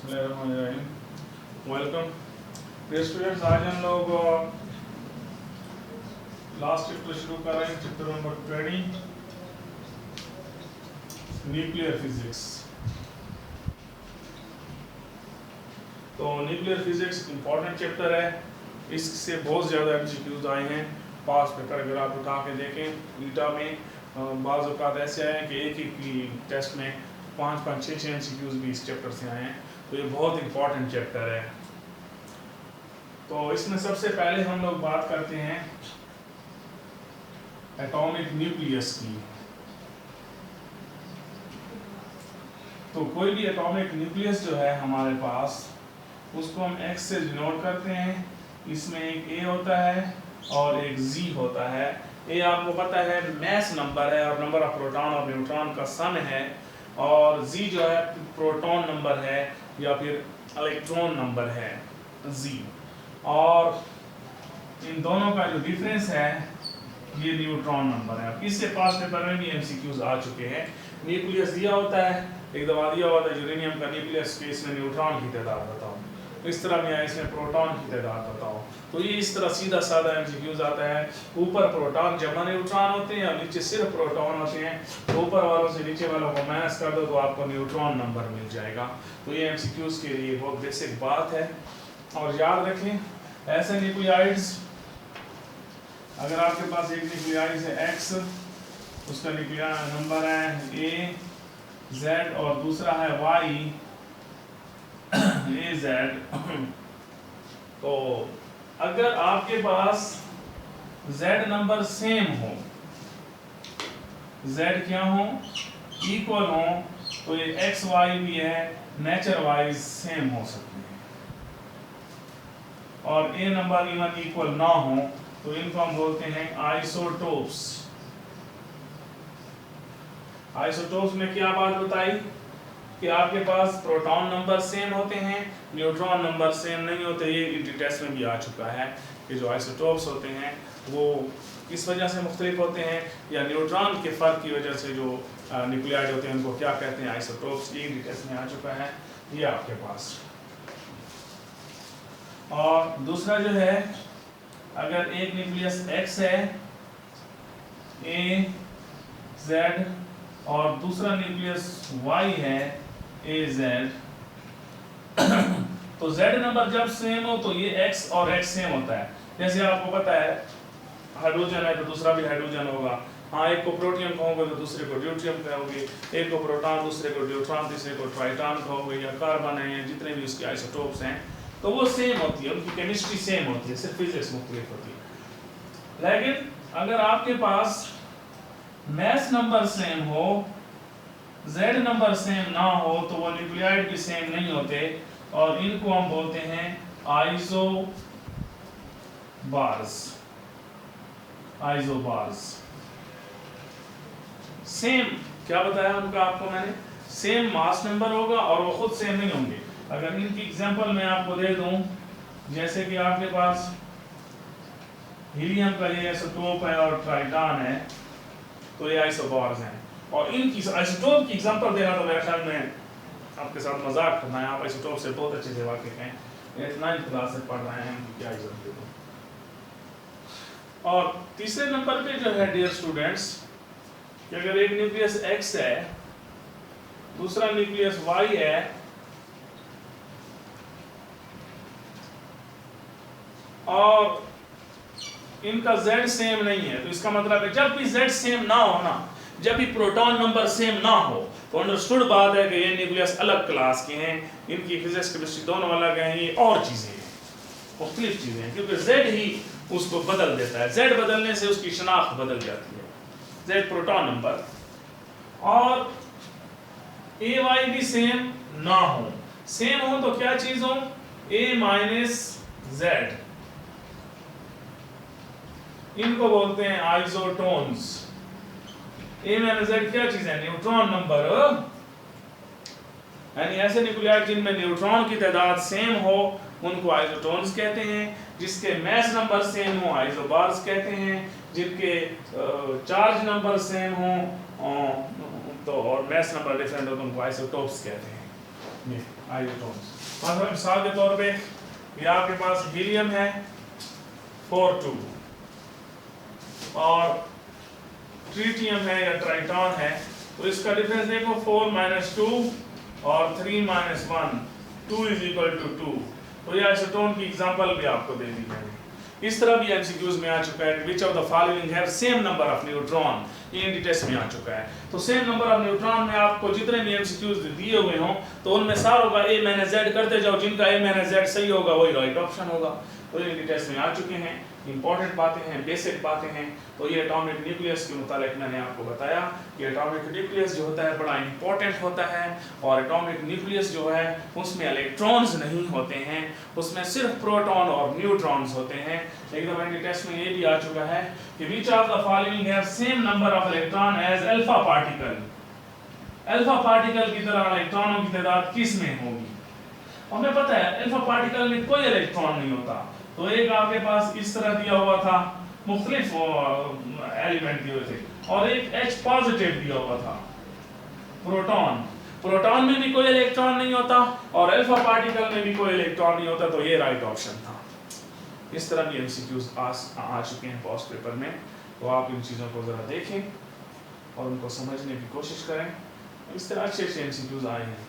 Welcome dear students. आज हम लोग लास्ट चैप्टर शुरू कर रहे हैं, चैप्टर नंबर 20 न्यूक्लियर फिजिक्स। तो न्यूक्लियर फिजिक्स इंपॉर्टेंट चैप्टर है, इससे बहुत ज़्यादा एमसीक्यूज आए हैं पास पेपर। अगर आप उठा के देखें ईटा में बाज़ औक़ात ऐसे आए हैं कि एक ही टेस्ट में 5-5, 6 एमसीक्यूज भी इस चैप्टर से आए हैं। तो ये बहुत इंपॉर्टेंट चैप्टर है। तो इसमें सबसे पहले हम लोग बात करते हैं एटॉमिक न्यूक्लियस की। तो कोई भी एटॉमिक न्यूक्लियस जो है हमारे पास, उसको हम X से डिनोट करते हैं। इसमें एक A होता है और एक Z होता है। A आपको पता है मैस नंबर है और नंबर ऑफ प्रोटॉन और न्यूट्रॉन का सम है, और Z जो है प्रोटॉन नंबर है या फिर इलेक्ट्रॉन नंबर है Z। और इन दोनों का जो डिफरेंस है ये न्यूट्रॉन नंबर है। इससे पास पेपर में भी एमसीक्यूज आ चुके हैं। न्यूक्लियस दिया होता है, एक दफा दिया हुआ था यूरेनियम का न्यूक्लियस के, इसमें न्यूट्रॉन की तादाद बताओ, इस तरह में आया इसमें प्रोटॉन की तादाद बताओ। तो ये इस तरह सीधा साधा एमसीक्यूज आता है। ऊपर प्रोटॉन जमा न्यूट्रॉन होते हैं और नीचे सिर्फ प्रोटॉन होते हैं। तो ऊपर वालों से नीचे वालों को माइनस कर दो तो आपको न्यूट्रॉन नंबर मिल जाएगा। तो ये एमसीक्यूज के लिए बहुत बेसिक बात है। और याद रखें ऐसे न्यूक्लियाइड्स, अगर आपके पास एक न्यूक्लियाइड है X, उसका न्यूक्लियर नंबर है AZ और दूसरा है Y AZ, तो अगर आपके पास Z नंबर सेम हो, Z क्या हो, इक्वल हो, तो ये X Y भी है नेचर वाइज सेम हो सकते हैं। और A नंबर इवन इक्वल ना हो तो इनको हम बोलते हैं आइसोटोप्स। आइसोटोप्स में क्या बात बताई कि आपके पास प्रोटॉन नंबर सेम होते हैं, न्यूट्रॉन नंबर सेम नहीं होते। ये टेस्ट में भी आ चुका है कि जो आइसोटोप्स होते हैं वो किस वजह से मुख्तलिफ होते हैं, या न्यूट्रॉन के फर्क की वजह से जो न्यूक्लियाइड होते हैं उनको क्या कहते हैं, आइसोटोप्स। ये टेस्ट में आ चुका है ये आपके पास। और दूसरा जो है, अगर एक न्यूक्लियस X है AZ और दूसरा न्यूक्लियस Y है AZ, तो Z नंबर जब सेम हो तो ये X और X सेम होता है। जैसे आपको पता है हाइड्रोजन है तो दूसरा भी हाइड्रोजन होगा। हाँ, एक को प्रोटियम कहोगे तो दूसरे को ड्यूट्रियम कहोगे, एक को प्रोटॉन दूसरे को न्यूट्रॉन तीसरे को ट्राइटॉन कहोगे, या कार्बन है, जितने भी उसके आइसोटोप्स हैं तो वो सेम होती है, उनकी केमिस्ट्री सेम होती है, सिर्फ फिजिक्स मुख्तलिफ होती है। लेकिन अगर आपके पास मैस नंबर सेम हो, Z नंबर सेम ना हो, तो वो न्यूक्लियाइड भी सेम नहीं होते और इनको हम बोलते हैं आइसोबार्स। आइसोबार्स सेम क्या बताया उनका आपको मैंने, सेम मास नंबर होगा और वो खुद सेम नहीं होंगे। अगर इनकी एग्जांपल मैं आपको दे दूं, जैसे कि आपके पास हीलियम का ये आइसोटोप है और ट्राइटॉन है, तो ये आइसोबार्स हैं। और इनकी आइसोटोप की एग्जांपल देना तो मेरे ख्याल में आपके साथ मजाक करना है, आप आइसोटोप से बहुत अच्छे से वाकिफ हैं, 9th क्लास से पढ़ रहे हैं, क्या एग्जांपल दो। और तीसरे नंबर पे जो है डियर स्टूडेंट्स, कि अगर एक न्यूक्लियस X है, दूसरा न्यूक्लियस Y है, और इनका Z सेम नहीं है, तो इसका मतलब है जब भी Z सेम ना हो ना, जब भी प्रोटॉन नंबर सेम ना हो, तो अंडरस्टूड बात है कि ये न्यूक्लियस अलग क्लास के हैं, इनकी फिजिक्स केमिस्ट्री दोनों अलग हैं, ये और चीजें हैं, मुख्तलिफ चीजें हैं, क्योंकि Z ही उसको बदल देता है। Z बदलने से उसकी शनाख्त बदल जाती है, Z प्रोटॉन नंबर। और AY भी सेम ना हो, सेम हो तो क्या चीज हो, A माइनस Z, इनको बोलते हैं आइसोटोन्स। A माइनस Z क्या चीज है, न्यूट्रॉन नंबर। यानी ऐसे न्यूक्लियाइड जिनमें न्यूट्रॉन की तादाद सेम हो उनको आइसोटोन्स कहते हैं, जिसके मैस नंबर सेम हो आइसोबार्स कहते हैं, जिनके चार्ज नंबर सेम हो तो और मैस नंबर डिफरेंट हो तो उनको आइसोटोप्स कहते हैं। ये आइसोटोन्स। मतलब मिसाल के तौर पे ये आपके पास हीलियम है 4 2 और ट्रिटियम है या ट्राइटॉन है, तो इसका डिफरेंस देखो 4 - 2 और 3 - 1 2 = 2। तो ये आइसोटोन की एग्जांपल भी आपको दे दी मैंने। इस तरह भी एमसीक्यूज में आ चुका है विच of the following have same number of neutron, ये एनडी टेस्ट में आ चुका है। तो सेम नंबर ऑफ न्यूट्रॉन में आपको जितने भी एमसीक्यूज दिए हुए हों तो उनमें सारों का ए माइनस जेड करते जाओ, जिनका ए माइनस जेड सही होगा वही राइट ऑप्शन होगा। तो ये एनडी टेस्ट में आ चुके हैं। इंपॉर्टेंट बातें हैं, बेसिक बातें हैं। तो ये एटॉमिक न्यूक्लियस के मुतालिक मैंने आपको बताया कि एटॉमिक न्यूक्लियस जो होता है बड़ा इंपॉर्टेंट होता है, और एटॉमिक न्यूक्लियस जो है उसमें इलेक्ट्रॉन्स नहीं होते हैं, उसमें सिर्फ प्रोटॉन और न्यूट्रॉन्स होते हैं। एकदम एनडी टेस्ट में ये भी आ चुका है कि which of the following have same number of electron as alpha particle. Alpha particle की तरह इलेक्ट्रॉनों की तादाद किस में होगी? हमें पता है अल्फा पार्टिकल में कोई इलेक्ट्रॉन नहीं होता। तो एक आपके पास इस तरह दिया हुआ था, मुख्तलिफ एलिमेंट दिए हुए थे, और एक H पॉजिटिव दिया हुआ था प्रोटॉन। प्रोटॉन में भी कोई इलेक्ट्रॉन नहीं होता और अल्फा पार्टिकल में भी कोई इलेक्ट्रॉन नहीं होता, तो ये राइट ऑप्शन था। इस तरह भी एमसीक्यूज आ चुके हैं पास्ट पेपर में। तो आप इन चीज़ों को ज़रा देखें और उनको समझने की कोशिश करें। इस तरह अच्छे अच्छे एमसीक्यूज आए हैं,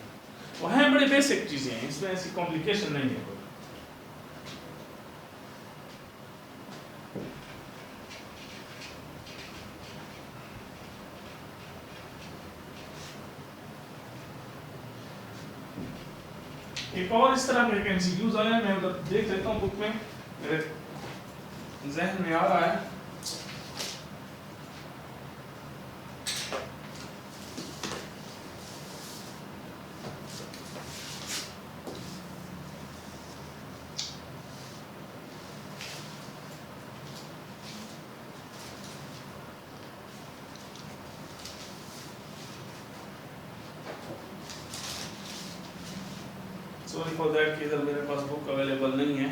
वो हैं बड़ी बेसिक चीज़ें हैं, इसमें ऐसी कॉम्प्लिकेशन नहीं है कोई। एक और इस तरह के एमसीक्यूज आए हैं, मैं उधर देख लेता हूँ बुक में, मेरे जहन में आ रहा है। सॉरी फॉर दैट कि इधर मेरे पास बुक अवेलेबल नहीं है,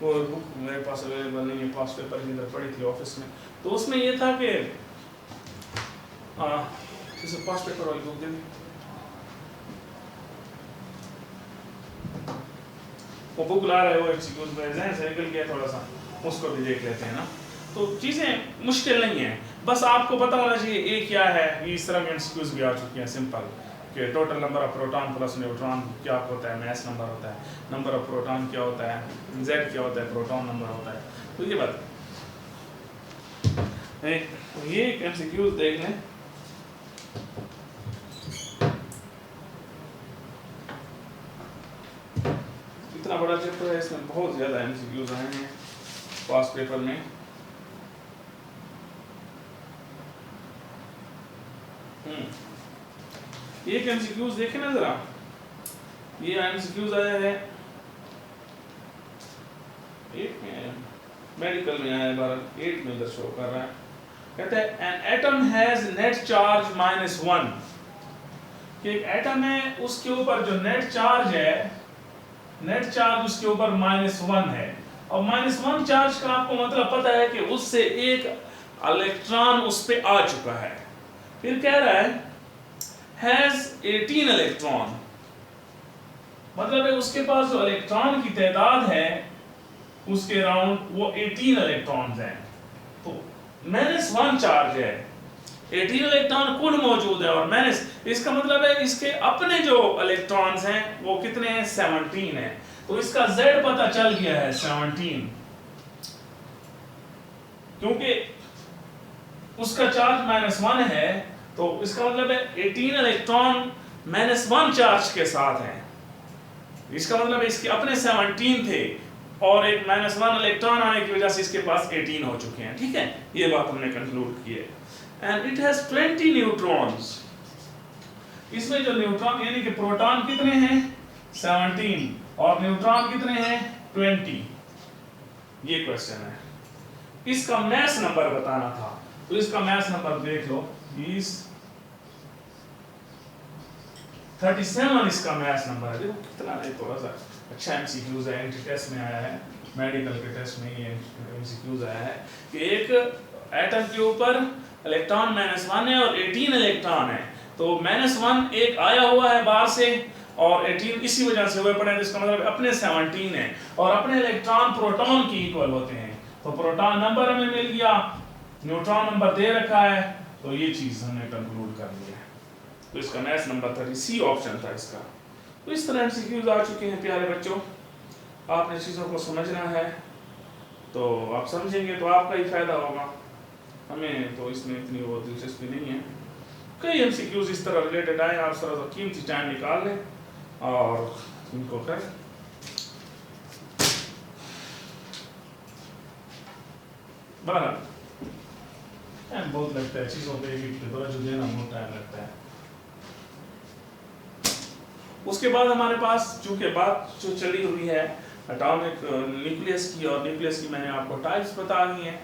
वो बुक मेरे पास अवेलेबल नहीं है, पास पेपर की इधर पड़ी थी ऑफिस में। तो उसमें ये था कि जैसे पास पेपर वाली बुक दे, वो बुक ला रहे हो एमसीक्यूज में जहन से निकल गया थोड़ा सा, उसको भी देख लेते हैं ना। तो चीज़ें मुश्किल नहीं है, बस आपको पता होना चाहिए ए क्या है। ये इस तरह के एमसीक्यूज भी आ चुके हैं सिंपल, कि total number of proton plus neutron क्या होता है, मैस नंबर होता है, नंबर ऑफ प्रोटॉन क्या होता है, जेड क्या होता है, प्रोटॉन नंबर होता है। तो ये बात ये एमसीक्यूज देख लें। इतना बड़ा चैप्टर है, इसमें बहुत ज़्यादा एमसीक्यूज आए हैं पास पेपर में। एक एमसीक्यूज देखें ना जरा, ये एमसीक्यूज आया है एक में, मेडिकल में आया है, 8 में इधर शो कर रहा है। कहता है an atom has net charge -1, कि एक एटम है उसके ऊपर जो नेट चार्ज है, नेट चार्ज उसके ऊपर -1 है। और -1 चार्ज का आपको मतलब पता है कि उससे एक इलेक्ट्रॉन उस पे आ चुका है। फिर कह रहा है हैज 18 इलेक्ट्रॉन, मतलब है उसके पास जो इलेक्ट्रॉन की तादाद है उसके अराउंड वो 18 इलेक्ट्रॉन्स हैं। तो -1 चार्ज है, 18 इलेक्ट्रॉन कुल मौजूद है, और माइनस इसका मतलब है इसके अपने जो इलेक्ट्रॉन्स हैं वो कितने हैं, 17 है। तो इसका Z पता चल गया है 17, क्योंकि उसका चार्ज -1 है, तो इसका मतलब है 18 इलेक्ट्रॉन -1 चार्ज के साथ हैं। इसका मतलब है इसके अपने 17 थे और एक -1 इलेक्ट्रॉन आने की वजह से इसके पास 18 हो चुके हैं। ठीक है, ये बात हमने कंक्लूड की है। एंड इट हैज 20 न्यूट्रॉन्स, इसमें जो न्यूट्रॉन यानी कि प्रोटॉन कितने हैं, 17, और न्यूट्रॉन कितने हैं, 20। ये क्वेश्चन है, इसका मैस नंबर बताना था। तो इसका मैस नंबर देख लो, 20 37 इसका मैस नंबर है। देखो कितना है, थोड़ा सा अच्छा एमसीक्यूज है, एंट्री टेस्ट में आया है, मेडिकल के टेस्ट में ये एमसीक्यूज आया है कि एक एटम के ऊपर इलेक्ट्रॉन -1 है और 18 इलेक्ट्रॉन है। तो -1 एक आया हुआ है बाहर से और 18 इसी वजह से हुए पड़े हैं, इसका मतलब अपने 17 है और अपने इलेक्ट्रॉन प्रोटॉन की इक्वल होते हैं। तो प्रोटॉन नंबर हमें मिल गया, न्यूट्रॉन नंबर दे रखा है, तो ये चीज हमने कंक्लूड कर लिया है। तो इसका नेक्स्ट नंबर 30 सी ऑप्शन था इसका। तो इस तरह एमसीक्यूज आ चुके हैं प्यारे बच्चों, आपने चीज़ों को समझना है तो आप समझेंगे तो आपका ही फायदा होगा, हमें तो इसमें इतनी वो दिलचस्पी नहीं है। कई एमसीक्यूज इस तरह रिलेटेड आए, आप थोड़ा सा कीमती टाइम निकाल लें और इनको करें। बहरहाल टाइम बहुत लगता है चीज़ों पे, एक तवज्जो देना बहुत टाइम लगता है। उसके बाद हमारे पास चूंकि बात जो चली हुई है एटॉमिक न्यूक्लियस की, और न्यूक्लियस की मैंने आपको टाइप्स बता दी हैं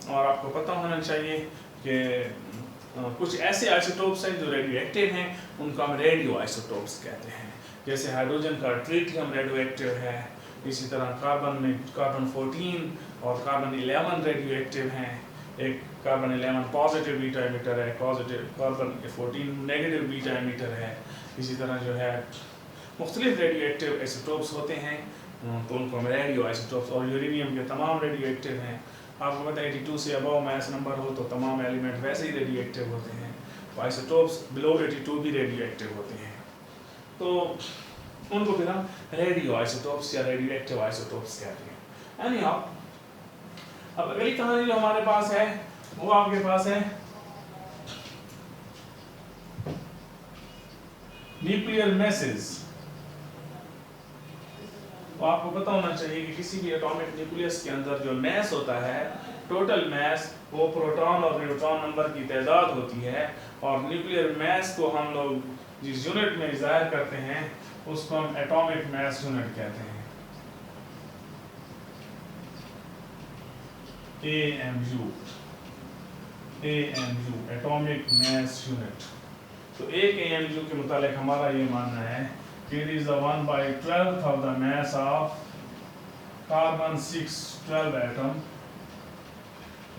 और आपको पता होना चाहिए कि कुछ ऐसे आइसोटोप्स हैं जो रेडियो एक्टिव हैं, उनको हम रेडियो आइसोटोप्स कहते हैं। जैसे हाइड्रोजन का ट्रिटियम रेडियो एक्टिव है, इसी तरह कार्बन में कार्बन 14 और कार्बन 11 रेडियो एक्टिव हैं। एक कार्बन 11 पॉजिटिव बीटा एमिटर है, positive carbon 14 negative beta emitter है। इसी तरह जो है मुख्तलिफ रेडियो एक्टिव आइसोटोप्स होते हैं, तो उनको हम रेडियो आइसोटोप्स, और यूरेनियम के तमाम रेडियो एक्टिव हैं। आपको पता है 82 से अबव मैस नंबर हो तो तमाम एलिमेंट वैसे ही रेडियो एक्टिव होते हैं, तो आइसोटोप्स बिलो 82 भी रेडियो एक्टिव होते हैं, तो उनको फिर हम रेडियो आइसोटोप्स या रेडियो एक्टिव आइसोटोप्स कहते हैं। यानी अब अगली कहानी जो हमारे पास है वो आपके पास है न्यूक्लियर मैसेज। तो आपको पता होना चाहिए कि किसी भी एटॉमिक न्यूक्लियस के अंदर जो मैस होता है, टोटल मैस, वो प्रोटॉन और न्यूट्रॉन नंबर की तादाद होती है, और न्यूक्लियर मैस को हम लोग जिस यूनिट में ज़ाहिर करते हैं उसको हम एटॉमिक मैस यूनिट कहते हैं, AMU, एटॉमिक मैस यूनिट। तो एक AMU के मुतालिक हमारा ये मानना है कि it is the 1/12 of the mass of carbon 612 atom.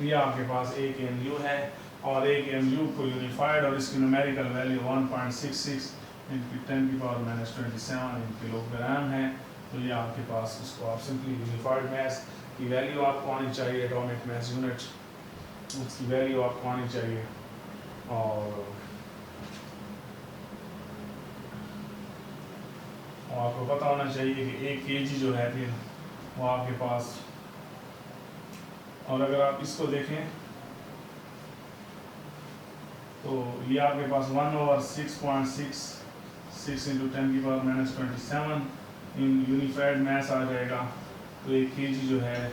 ये आपके पास एक AMU है, और एक AMU को यूनिफाइड और इसकी न्यूमेरिकल वैल्यू 1.66 × 10⁻27 किलोग्राम है। तो ये आपके पास, उसको आप सिंपली यूनिफाइड मास की वैल्यू आपको आनी चाहिए, एटॉमिक मास यूनिट उसकी वैल्यू आपको आनी चाहिए, और आपको पता होना चाहिए कि 1 kg जो है फिर वो आपके पास, और अगर आप इसको देखें तो ये आपके पास 1/6.66 × 10⁻27 इन यूनिफाइड मास आ जाएगा। तो 1 kg जो है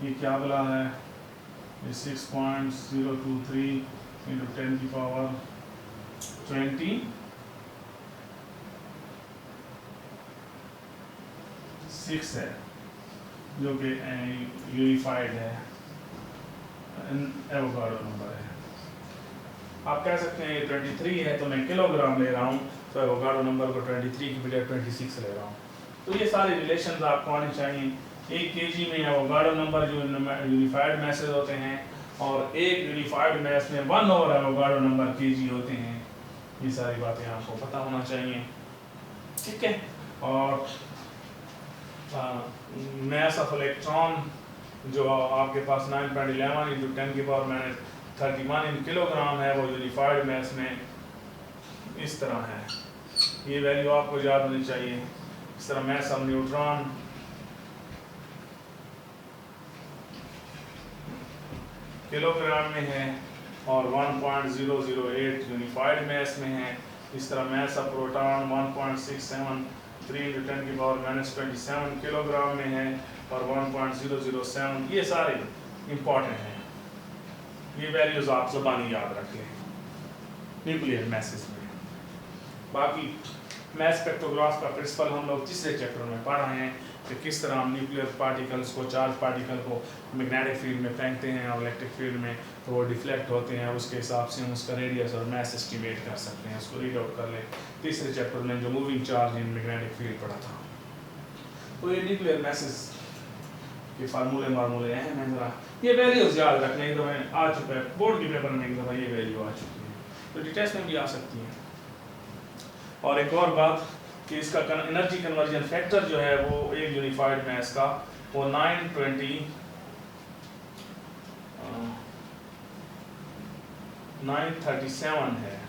ये क्या बला है, ये 6.023 × 10⁻26 है, जो कि यूनिफाइड है, एवोगाड्रो नंबर है। आप कह सकते हैं ये 23 है तो मैं किलोग्राम ले रहा हूँ, तो एवोगाड्रो नंबर को 23 की बजाय 26 ले रहा हूँ। तो ये सारे रिलेशंस आपको आने चाहिए। 1 kg में एवोगाड्रो नंबर जो यूनिफाइड मैसेज होते हैं, और एक यूनिफाइड मैस में 1 एवोगाड्रो नंबर kg होते हैं। ये सारी बातें आपको पता होना चाहिए, ठीक है। और मैस ऑफ इलेक्ट्रॉन जो आपके पास 9.11 × 10⁻31 किलोग्राम है, वो यूनिफाइड मैस में इस तरह है। ये वैल्यू आपको याद होनी चाहिए। इस तरह मैस ऑफ न्यूट्रॉन किलोग्राम में है, और 1.008 यूनिफाइड मैस में है। इस तरह मैस ऑफ प्रोटॉन 1.673 × 10⁻27 किलोग्राम में है, और 1.007। ये सारे इंपॉर्टेंट हैं, ये वैल्यूज आप ज़बानी याद रखें न्यूक्लियर मैसेज में। बाकी मैस स्पेक्ट्रोग्राफ का प्रिंसिपल हम लोग तीसरे चैप्टर में पढ़ रहे हैं कि किस तरह हम न्यूक्लियर पार्टिकल्स को, चार्ज पार्टिकल को मैग्नेटिक फील्ड में फेंकते हैं और इलेक्ट्रिक फील्ड में तो वो डिफ्लेक्ट होते हैं, उसके हिसाब से हम उसका रेडियस और मैस एस्टिमेट कर सकते हैं, उसको रीड आउट कर ले। तीसरे चैप्टर में जो moving charge in magnetic field पढ़ा था, तो ये न्यूक्लियर मैसेज के फार्मूले अहम हैं। ज़रा ये वैल्यूज याद रखने, एक दफ़ा आ चुका है बोर्ड के पेपर में, एक दफ़ा ये वैल्यू आ चुकी है, तो डिटेल्स में भी आ सकती हैं। और एक और बात कि इसका एनर्जी कन्वर्जन फैक्टर जो है वो एक यूनिफाइड मास का वो 937 है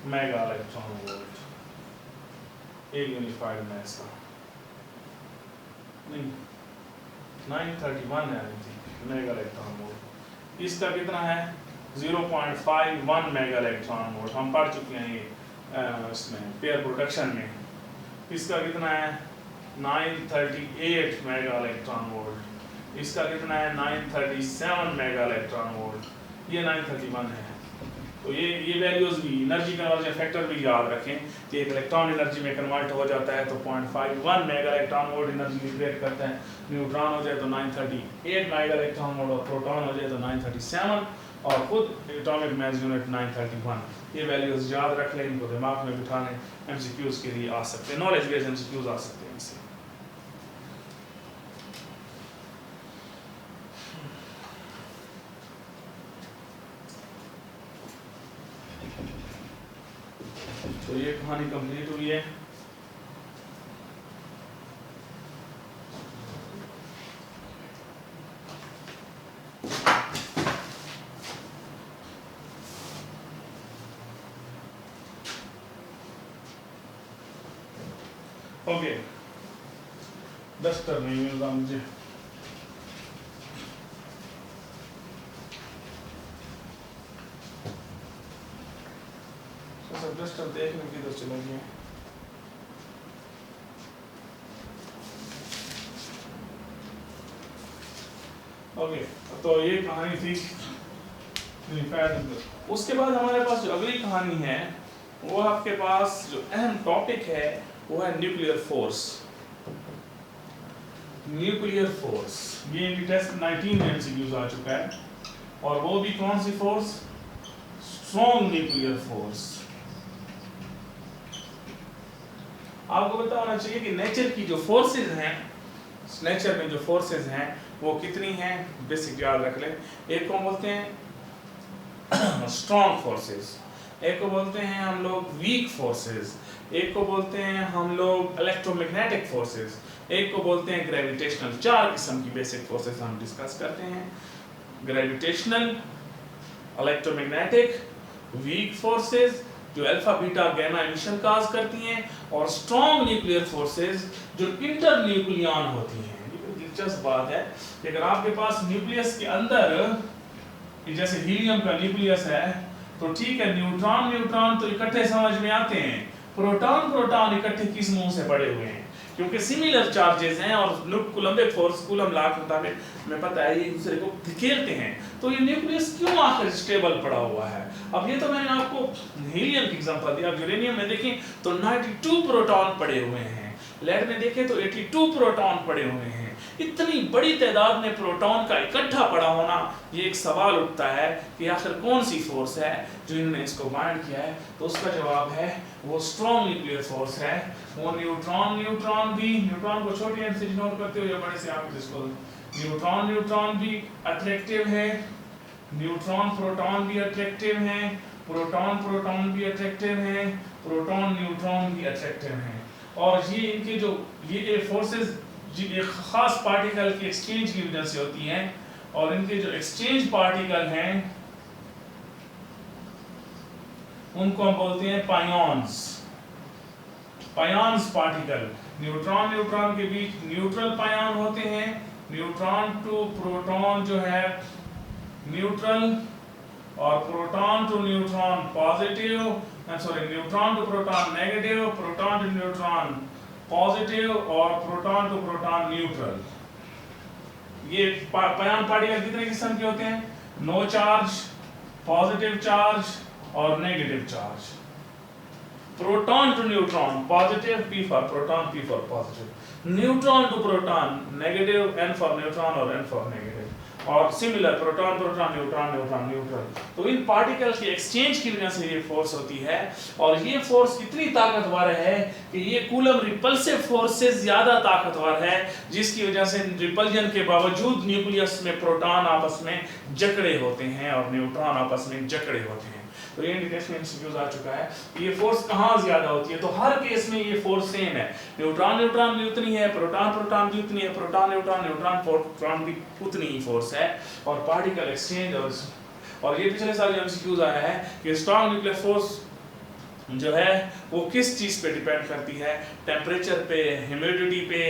मेगा इलेक्ट्रॉन वोल्ट एक यूनिफाइड मास का, नहीं 931 है मेगा इलेक्ट्रॉन वोल्ट। इसका कितना है 0.51 मेगा इलेक्ट्रॉन वोल्ट, हम पढ़ चुके हैं ये इसमें पेयर प्रोडक्शन में। इसका कितना है 938 मेगा इलेक्ट्रॉन वोल्ट, इसका कितना है 937 मेगा इलेक्ट्रॉन वोल्ट, ये 931 है। तो ये वैल्यूज भी एनर्जी कन्वर्जन फैक्टर भी याद रखें कि एक इलेक्ट्रॉन एनर्जी में कन्वर्ट हो जाता है तो 0.51 mega electron volt energy liberate करता है, न्यूट्रॉन हो जाए तो 938 मेगा इलेक्ट्रॉन वोल्ट और प्रोटॉन हो जाए तो 937 और खुद एटॉमिक मास यूनिट 931। ये वैल्यूज याद रख लें, इनको दिमाग में बिठा लें, एमसीक्यूज के लिए आ सकते हैं, नॉलेज बेस्ड एमसीक्यूज आ सकते हैं इनसे। तो ये कहानी कंप्लीट हुई है। ओके, डस्टर नहीं मिल रहा मुझे। सब डस्टर देखने की तो चला गया। ओके, तो ये कहानी थी। उसके बाद हमारे पास जो अगली कहानी है वो आपके पास जो अहम टॉपिक है वो है न्यूक्लियर फोर्स। न्यूक्लियर फोर्स ये इनकी टेस्ट 19 में एमसीक्यूज आ चुका है, और वो भी कौन सी फोर्स, स्ट्रॉन्ग न्यूक्लियर फोर्स। आपको पता होना चाहिए कि नेचर की जो फोर्सेस हैं, नेचर में जो फोर्सेस हैं वो कितनी हैं, बेसिक याद रख लें। एक को बोलते हैं स्ट्रॉन्ग फोर्सेस, एक को बोलते हैं हम लोग वीक फोर्सेस, एक को बोलते हैं हम लोग इलेक्ट्रोमैग्नेटिक फोर्सेस, एक को बोलते हैं ग्रेविटेशनल। 4 किस्म की बेसिक फोर्सेस हम डिस्कस करते हैं, ग्रेविटेशनल, इलेक्ट्रोमैग्नेटिक, वीक फोर्सेस जो अल्फा बीटा गामा एमिशन काज करती हैं, और स्ट्रॉन्ग न्यूक्लियर फोर्सेस जो इंटर न्यूक्लियन होती हैं। ये दिलचस्प बात है कि अगर आपके पास न्यूक्लियस के अंदर जैसे हीलियम का न्यूक्लियस है तो ठीक है, न्यूट्रॉन न्यूट्रॉन तो इकट्ठे समझ में आते हैं, प्रोटॉन प्रोटॉन इकट्ठे किस मुंह से पड़े हुए हैं, क्योंकि सिमिलर चार्जेस हैं और कूलम्बिक फोर्स कूलम लॉ के मुताबिक हमें पता है एक दूसरे को धकेलते हैं। तो ये न्यूक्लियस क्यों आखिर स्टेबल पड़ा हुआ है। अब ये तो मैंने आपको हीलियम की एग्जांपल दिया, यूरेनियम में देखें तो 92 प्रोटॉन पड़े हुए हैं, लेड में देखें तो 82 प्रोटॉन पड़े हुए हैं। इतनी बड़ी तादाद में प्रोटॉन का इकट्ठा पड़ा होना, ये एक सवाल उठता है कि आखिर कौन सी फोर्स है जो इन्होंने इसको बाइंड किया है। तो उसका जवाब है वो स्ट्रॉन्ग न्यूक्लियर फोर्स है, वो न्यूट्रॉन भी, न्यूट्रॉन को छोटी एम से डिनोट करते हो या बड़े से आप जिसको, न्यूट्रॉन भी अट्रैक्टिव है, न्यूट्रॉन प्रोटॉन भी अट्रैक्टिव है, प्रोटॉन भी अट्रैक्टिव है, प्रोटॉन न्यूट्रॉन भी अट्रैक्टिव है। और ये इनके जो ये फोर्सेस एक खास पार्टिकल के एक्सचेंज की वजह से होती हैं, और इनके जो एक्सचेंज पार्टिकल हैं उनको हम बोलते हैं पायोन्स पार्टिकल। न्यूट्रॉन के बीच न्यूट्रल पायोन होते हैं, न्यूट्रॉन टू प्रोटॉन जो है न्यूट्रल, और proton to neutron positive, neutron to proton negative, proton to neutron positive, और प्रोटॉन टू प्रोटॉन न्यूट्रल। ये पायोन पार्टिकल कितने किस्म के होते हैं, नो चार्ज, पॉजिटिव चार्ज और negative charge. Proton to neutron positive, P for proton, P for positive, neutron to proton negative, N for neutron और N for negative, और similar proton neutron. तो इन पार्टिकल के एक्सचेंज की वजह से ये फोर्स होती है, और ये फोर्स इतनी ताकतवर है कि ये कूलम रिपल्सिव फोर्स से ज्यादा ताकतवर है, जिसकी वजह से रिपल्जन के बावजूद न्यूक्लियस में प्रोटॉन आपस में जकड़े होते हैं और न्यूट्रॉन आपस में जकड़े होते हैं। तो तो ये टेस्ट में एमसीक्यूज आ चुका है। ये फोर्स कहाँ ज्यादा होती है, तो हर केस में ये फोर्स सेम है, न्यूट्रॉन न्यूट्रॉन भी उतनी है, प्रोटॉन प्रोटॉन भी उतनी है, प्रोटॉन न्यूट्रॉन न्यूट्रॉन प्रोटॉन भी उतनी ही फोर्स है। और पार्टिकल एक्सचेंज और ये पिछले साल जो एमसीक्यूज आया है कि स्ट्रॉन्ग न्यूक्लियर फोर्स जो है वो किस चीज पे डिपेंड करती है, टेम्परेचर पे, ह्यूमिडिटी पे,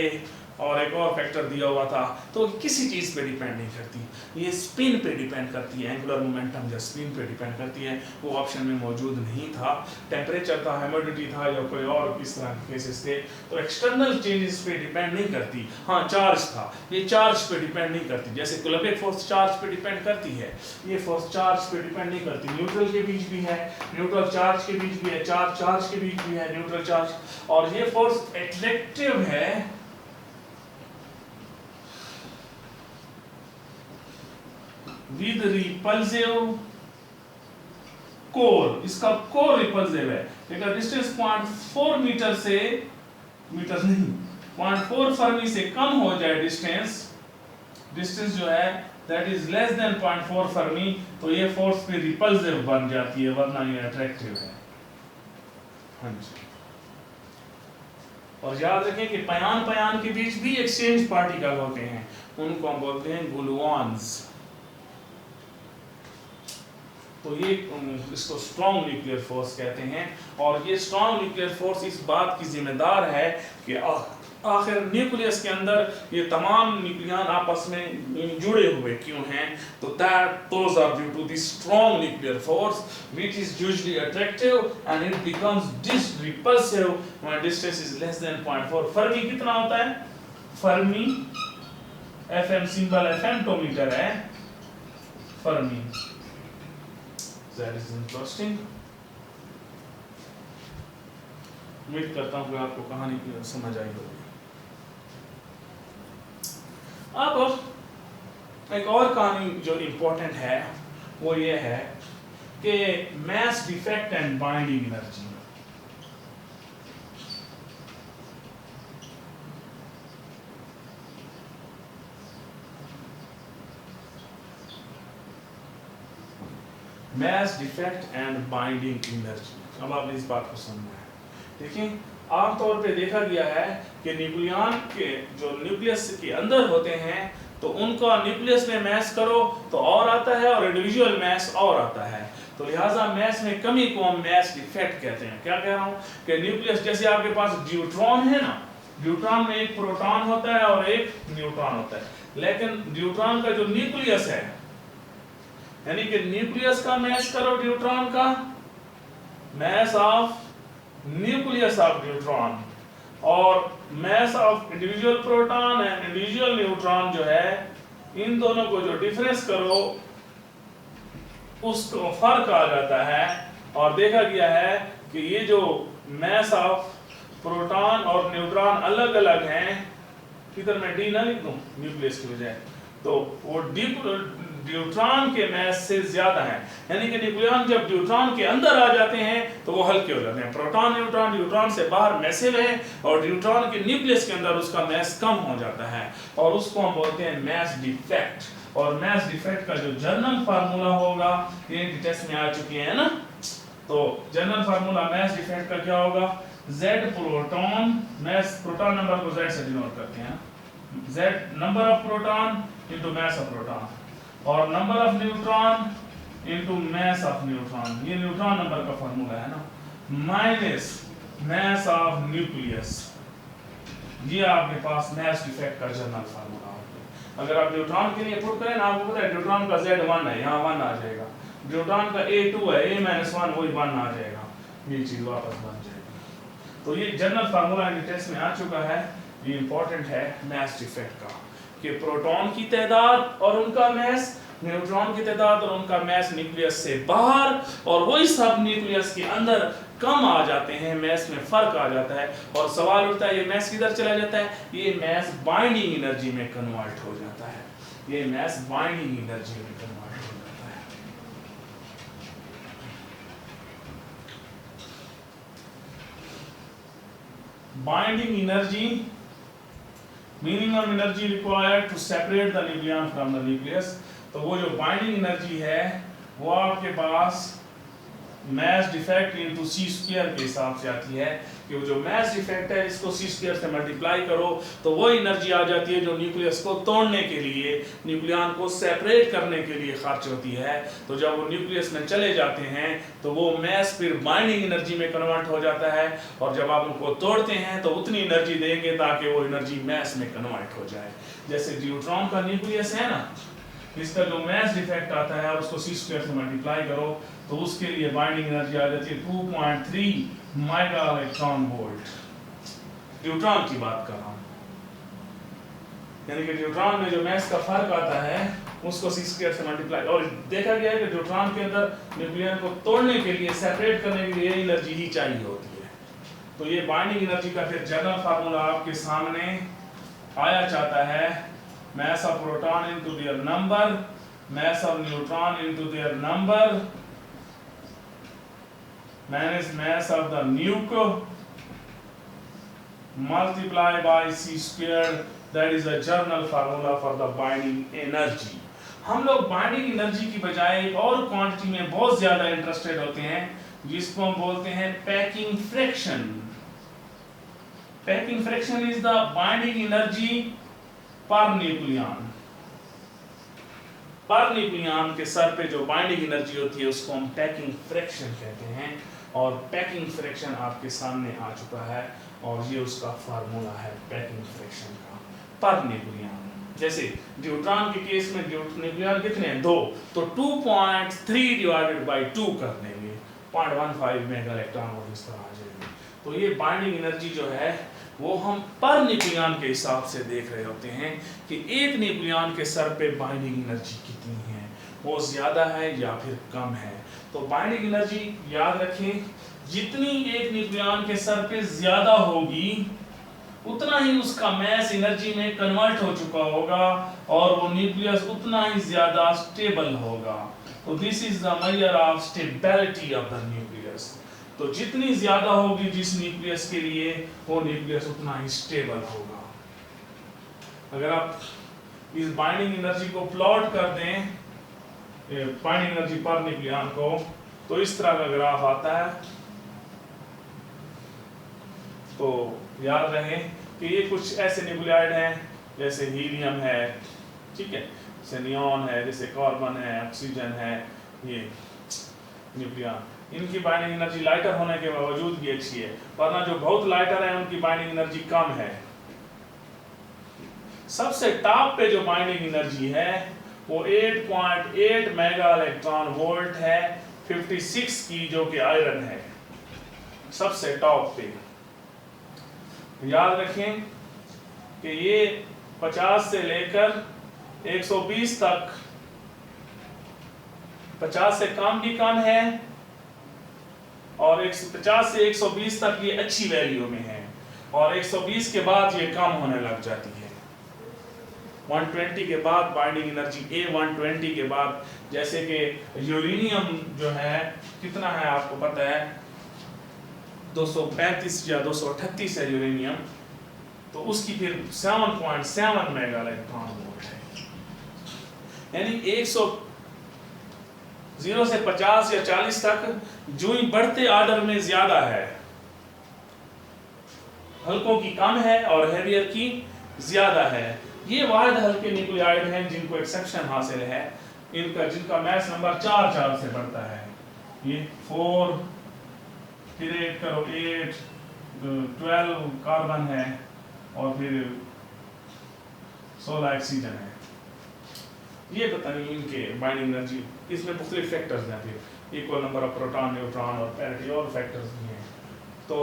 और एक और फैक्टर दिया हुआ था, तो किसी चीज पे डिपेंड नहीं करती, ये स्पिन पे डिपेंड करती है, एंगुलर मोमेंटम या स्पिन पे डिपेंड करती है। वो ऑप्शन में मौजूद नहीं था, टेम्परेचर था, ह्यूमिडिटी था या कोई और इस तरह के केसेस थे, तो एक्सटर्नल चेंजेस पे डिपेंड नहीं करती। हाँ चार्ज था, ये चार्ज पे डिपेंड नहीं करती, जैसे कूलम्बिक फोर्स चार्ज पे डिपेंड करती है, ये फोर्स चार्ज पे डिपेंड नहीं करती। न्यूट्रल के बीच भी है, न्यूट्रल चार्ज के बीच भी है, चार्ज चार्ज के बीच भी है, न्यूट्रल चार्ज। और ये फोर्स एट्रैक्टिव है विद रिपल्सिव कोर, इसका कोर रिपल्सिव है, लेकिन डिस्टेंस 0.4 मीटर से, मीटर नहीं 0.4 फर्मी से कम हो जाए डिस्टेंस जो है that is less than 0.4 Fermi, तो ये फोर्स पे रिपल्सिव बन जाती है, वरना ये अट्रैक्टिव है। हाँ जी, और याद रखें कि पयान पयान के बीच भी एक्सचेंज पार्टिकल होते हैं, उनको हम बोलते हैं ग्लूऑन्स। तो ये इसको स्ट्रॉन्ग न्यूक्लियर फोर्स कहते हैं। और ये स्ट्रॉन्ग न्यूक्लियर फोर्स इस बात की जिम्मेदार है कि आखिर न्यूक्लियस के अंदर ये तमाम न्यूक्लियन आपस में जुड़े हुए क्यों हैं, तो those are due to the strong nuclear force which is usually attractive and it becomes repulsive when distance is less than 0.4 Fermi कितना होता है, फर्मी FM सिंबल फेमटोमीटर है, फर्मी। That is interesting. उम्मीद करता हूँ कि आपको कहानी समझ आई होगी। अब एक और कहानी जो इम्पोर्टेंट है वो ये है कि mass defect and binding energy। mass defect and binding energy, अब आपने इस बात को समझना है। देखिए आमतौर पे देखा गया है कि न्यूक्लियन के जो न्यूक्लियस के अंदर होते हैं तो उनका न्यूक्लियस में मैस करो तो और आता है और इंडिविजुअल मैस और आता है, तो लिहाजा मैस में कमी को हम मैस डिफेक्ट कहते हैं। क्या कह रहा हूँ कि न्यूक्लियस, जैसे आपके पास न्यूट्रॉन है ना, न्यूट्रॉन में एक प्रोटॉन होता है और एक न्यूट्रॉन होता है, लेकिन न्यूट्रॉन का जो न्यूक्लियस है, यानी कि न्यूक्लियस का मैस करो न्यूट्रॉन का, mass of nucleus of neutron, और mass of individual proton and individual neutron जो है, इन दोनों को जो डिफरेंस करो उसको फर्क आ जाता है। और देखा गया है कि ये जो मैस ऑफ प्रोटॉन और न्यूट्रॉन अलग अलग हैं, इधर मैं डी ना लिख दूं न्यूक्लियस की बजाय, तो वो न्यूट्रॉन के मैस से ज्यादा है, यानी कि न्यूक्लियन जब न्यूट्रॉन के अंदर आ जाते हैं तो वो हल्के हो जाते हैं। प्रोटॉन न्यूट्रॉन न्यूट्रॉन से बाहर मैसिव है और न्यूट्रॉन के न्यूक्लियस के अंदर उसका मैस कम हो जाता है, और उसको हम बोलते हैं मैस डिफेक्ट। और मैस डिफेक्ट का जो जनरल फार्मूला होगा, ये टेस्ट में आ चुकी है ना, तो जनरल फार्मूला मैस डिफेक्ट का क्या होगा, Z proton, mass proton number को Z से डिनोट करते हैं, Z number of proton into mass of proton, और number of neutron into mass of neutron, ये न्यूट्रॉन नंबर का फार्मूला है ना, माइनस मैस ऑफ न्यूक्लियस, ये आपके पास मैस डिफेक्ट का जनरल फार्मूला होगा। अगर आप न्यूट्रॉन के लिए पुट करें ना, आपको पता है न्यूट्रॉन का Z1 है, यहाँ 1 आ जाएगा, न्यूट्रॉन का A2 है, A-1 वही 1 आ जाएगा, ये चीज वापस बन जाएगी। तो ये जनरल फार्मूला टेस्ट में आ चुका है, ये इंपॉर्टेंट है मैस डिफेक्ट का, कि प्रोटॉन की तादाद और उनका मैस, न्यूट्रॉन की तादाद और उनका मैस न्यूक्लियस से बाहर और वही सब न्यूक्लियस के अंदर कम आ जाते हैं, मैस में फर्क आ जाता है। और सवाल उठता है ये मैस किधर चला जाता है, ये मैस बाइंडिंग एनर्जी में कन्वर्ट हो जाता है, ये मैस बाइंडिंग एनर्जी में कन्वर्ट हो जाता है। Binding energy, minimum energy required to separate the nucleon from the nucleus, तो वो जो बाइंडिंग एनर्जी है वो आपके पास mass defect into c square के हिसाब से आती है कि वो जो mass defect है इसको c square से मल्टीप्लाई करो तो वो एनर्जी आ जाती है जो न्यूक्लियस को तोड़ने के लिए, न्यूक्लियन को सेपरेट करने के लिए खर्च होती है। तो जब वो न्यूक्लियस में चले जाते हैं तो वो mass फिर बाइंडिंग एनर्जी में कन्वर्ट हो जाता है, और जब आप उनको तोड़ते हैं तो उतनी एनर्जी देंगे ताकि वो एनर्जी mass में कन्वर्ट हो जाए। जैसे न्यूट्रॉन का न्यूक्लियस है ना, इसका जो mass डिफेक्ट आता है उसको c स्क्वायर से मल्टीप्लाई करो तो उसके लिए बाइंडिंग एनर्जी आ जाती है 2.3 मेगा इलेक्ट्रॉन वोल्ट। न्यूट्रॉन की बात कर रहा हूं, यानी कि न्यूट्रॉन में जो mass का फर्क आता है उसको c स्क्वायर से मल्टीप्लाई, और देखा गया है कि न्यूट्रॉन के अंदर न्यूक्लियन को तोड़ने के लिए, सेपरेट करने के लिए एनर्जी ही चाहिए होती है। तो ये बाइंडिंग एनर्जी का फिर जनरल फार्मूला आपके सामने आया चाहता है, mass of proton into their number, mass of neutron into their number minus mass of the nuke multiplied by c squared, that is a general formula for the binding energy। हम लोग binding energy की बजाय एक और quantity में बहुत ज्यादा interested होते हैं जिसको हम बोलते हैं packing fraction. Packing fraction is the binding energy per nucleon. Per nucleon के सर पे जो बाइंडिंग एनर्जी होती है उसको हम पैकिंग फ्रैक्शन कहते हैं, और पैकिंग फ्रैक्शन आपके सामने आ चुका है और ये उसका फार्मूला है पैकिंग फ्रैक्शन का पर न्यूक्लियन। जैसे न्यूट्रॉन के केस में न्यूक्लियन कितने हैं, 2, तो 2.3 डिवाइडेड बाय 2 कर देंगे, 0.15 मेगा इलेक्ट्रॉन वोल्ट इस तरह आ जाएगी। तो ये बाइंडिंग एनर्जी जो है वो हम पर न्यूक्लियन के हिसाब से देख रहे होते हैं कि एक न्यूक्लियन के सर पे बाइंडिंग एनर्जी कितनी है, वो ज्यादा है या फिर कम है। तो बाइंडिंग एनर्जी याद रखें, जितनी एक न्यूक्लियन के सर पे ज्यादा होगी उतना ही उसका मैस एनर्जी में कन्वर्ट हो चुका होगा और वो न्यूक्लियस उतना ही ज्यादा स्टेबल होगा। तो this is the measure of stability of the nucleus. तो जितनी ज्यादा होगी जिस न्यूक्लियस के लिए, वो न्यूक्लियस उतना ही स्टेबल होगा। अगर आप इस बाइंडिंग एनर्जी को प्लॉट कर दें, बाइंडिंग एनर्जी पर न्यूक्लियन को, तो इस तरह का ग्राफ आता है। तो याद रहे कि ये कुछ ऐसे न्यूक्लियाइड हैं जैसे हीलियम है, ठीक है, जैसे नियॉन है, जैसे कार्बन है, ऑक्सीजन है, ये न्यूक्लियन, इनकी बाइंडिंग एनर्जी लाइटर होने के बावजूद भी अच्छी है, वरना जो बहुत लाइटर है उनकी बाइंडिंग एनर्जी कम है। सबसे टॉप पे जो बाइंडिंग एनर्जी है वो 8.8 मेगा इलेक्ट्रॉन वोल्ट है, 56 की, जो कि आयरन है सबसे टॉप पे। याद रखें कि ये 50 से लेकर 120 तक, 50 से कम भी कम है और 50 से 120 तक ये अच्छी वैल्यू में है, और 120 के बाद ये कम होने लग जाती है। 120 के बाद बाइंडिंग एनर्जी A120 के बाद, जैसे कि यूरेनियम जो है कितना है आपको पता है, 235 या 238 है यूरेनियम, तो उसकी फिर 7.7 मेगा इलेक्ट्रॉन वोल्ट है। यानी 0 से 50 या 40 तक जो ही बढ़ते ऑर्डर में ज्यादा है, हल्कों की कम है और हैवियर की ज्यादा है। ये वाहिद हल्के न्यूक्लियाइड हैं जिनको एक्सेप्शन हासिल है, इनका जिनका मैस नंबर 4 से बढ़ता है। ये 4, फिर 8 करो 8, 12 कार्बन है और फिर 16 ऑक्सीजन है। ये पता नहीं इनके बाइंडिंग एनर्जी, इसमें मुख्तलिफ फैक्टर्स हैं, फिर equal number of proton, neutron और पैरिटी और फैक्टर्स भी हैं। तो